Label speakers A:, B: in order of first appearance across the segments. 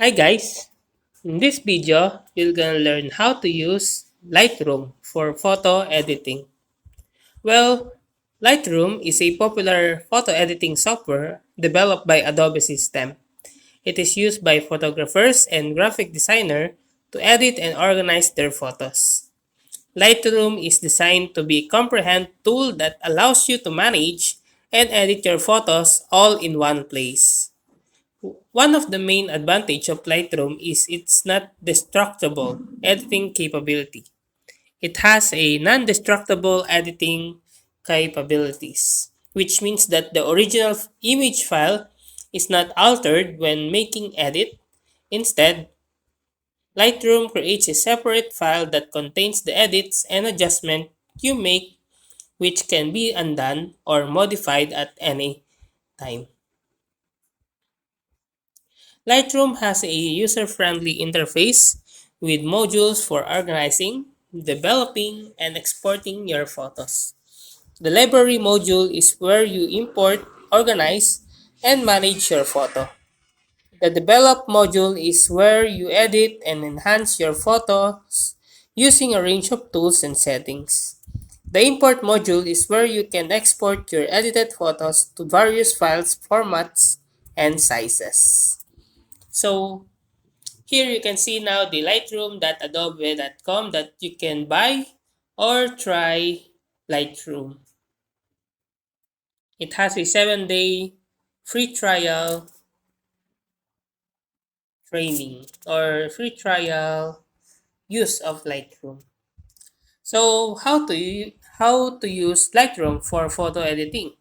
A: Hi guys, in this video, you're gonna learn how to use Lightroom for photo editing. Well, Lightroom is a popular photo editing software developed by Adobe System. It is used by photographers and graphic designers to edit and organize their photos. Lightroom is designed to be a comprehensive tool that allows you to manage and edit your photos all in one place. One of the main advantage of Lightroom is its not destructible editing capability. It has a non-destructible editing capabilities, which means that the original image file is not altered when making edit. Instead, Lightroom creates a separate file that contains the edits and adjustment you make, which can be undone or modified at any time. Lightroom has a user-friendly interface with modules for organizing, developing, and exporting your photos. The library module is where you import, organize, and manage your photo. The develop module is where you edit and enhance your photos using a range of tools and settings. The import module is where you can export your edited photos to various files, formats, and sizes. So here you can see now the lightroom.adobe.com that you can buy or try Lightroom. It has a 7-day free trial training or free trial use of Lightroom. So how to use Lightroom for photo editing?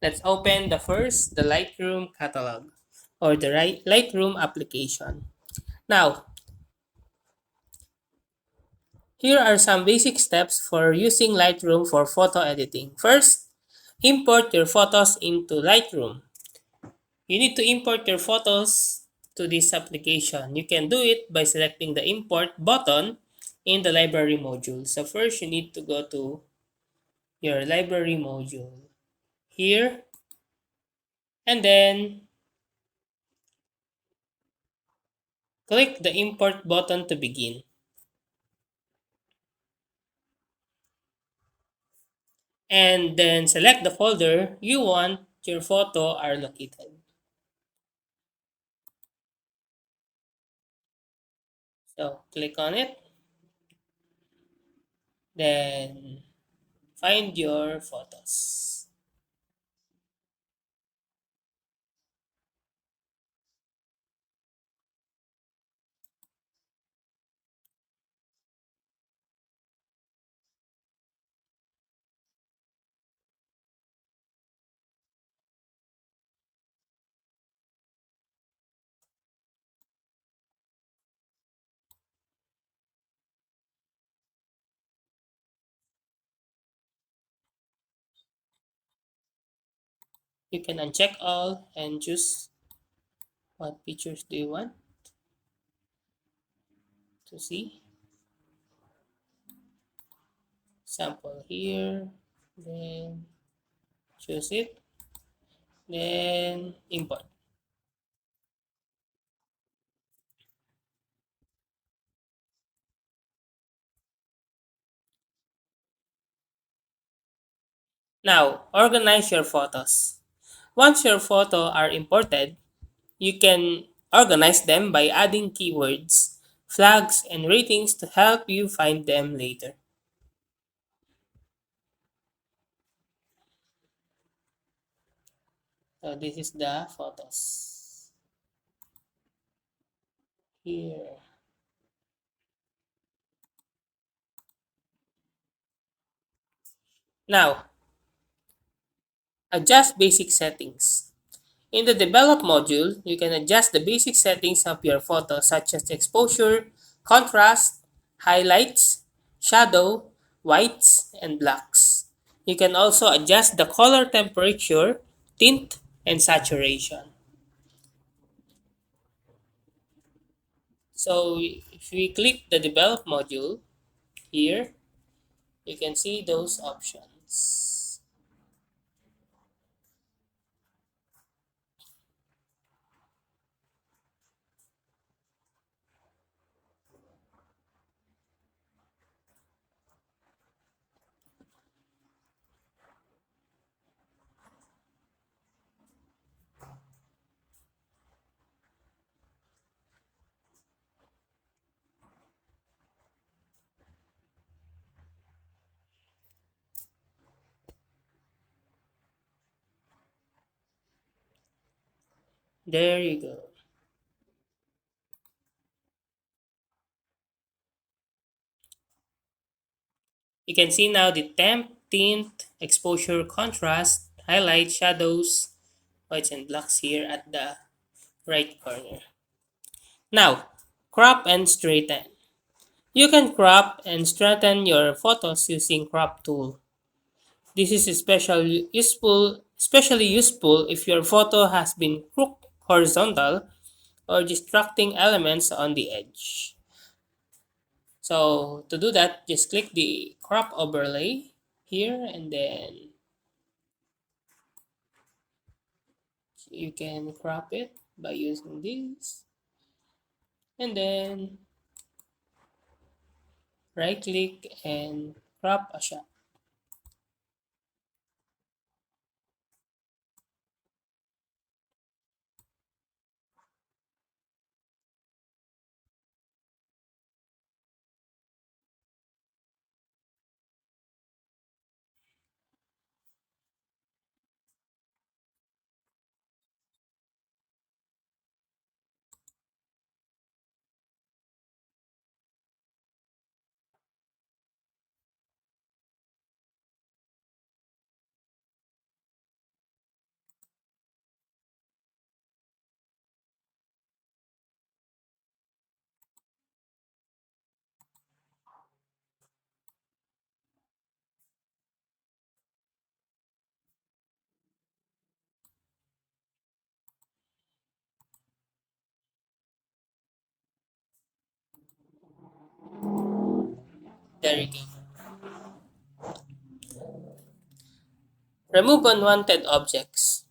A: Let's open the Lightroom catalog or the Lightroom application. Now, here are some basic steps for using Lightroom for photo editing. First, import your photos into Lightroom. You need to import your photos to this application. You can do it by selecting the import button in the library module. So first you need to go to your library module here and then click the import button to begin. And then select the folder you want your photo are located. So click on it, then find your photos. You can uncheck all and choose what pictures do you want to see. Sample here, then choose it, then import. Now, organize your photos. Once your photos are imported, you can organize them by adding keywords, flags, and ratings to help you find them later. So this is the photos here. Now, adjust basic settings. In the Develop module, you can adjust the basic settings of your photo such as exposure, contrast, highlights, shadow, whites, and blacks. You can also adjust the color temperature, tint, and saturation. So if we click the Develop module here, you can see those options. There you go. You can see now the temp, tint, exposure, contrast, highlight, shadows, whites and blacks here at the right corner. Now, crop and straighten. You can crop and straighten your photos using crop tool. This is especially useful if your photo has been crooked horizontal or distracting elements on the edge. So to do that, just click the crop overlay here and then you can crop it by using this and then right click and crop a shot. There you go. Remove unwanted objects.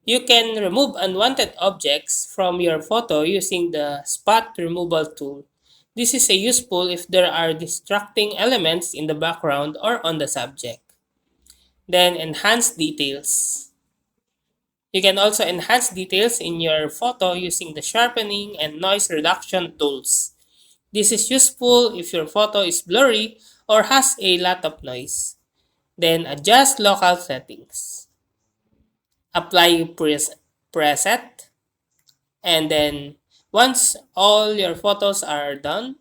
A: You can remove unwanted objects from your photo using the spot removal tool. This is a useful if there are distracting elements in the background or on the subject. Then enhance details. You can also enhance details in your photo using the sharpening and noise reduction tools. This is useful if your photo is blurry or has a lot of noise. Then adjust local settings. Apply preset. And then once all your photos are done,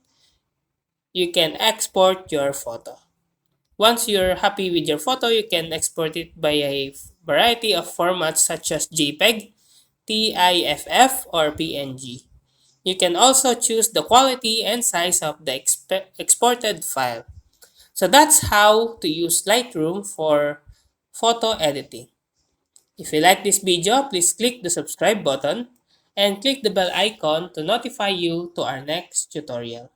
A: you can export your photo. Once you're happy with your photo, you can export it by a variety of formats such as JPEG, TIFF, or PNG. You can also choose the quality and size of the exported file. So that's how to use Lightroom for photo editing. If you like this video, please click the subscribe button and click the bell icon to notify you to our next tutorial.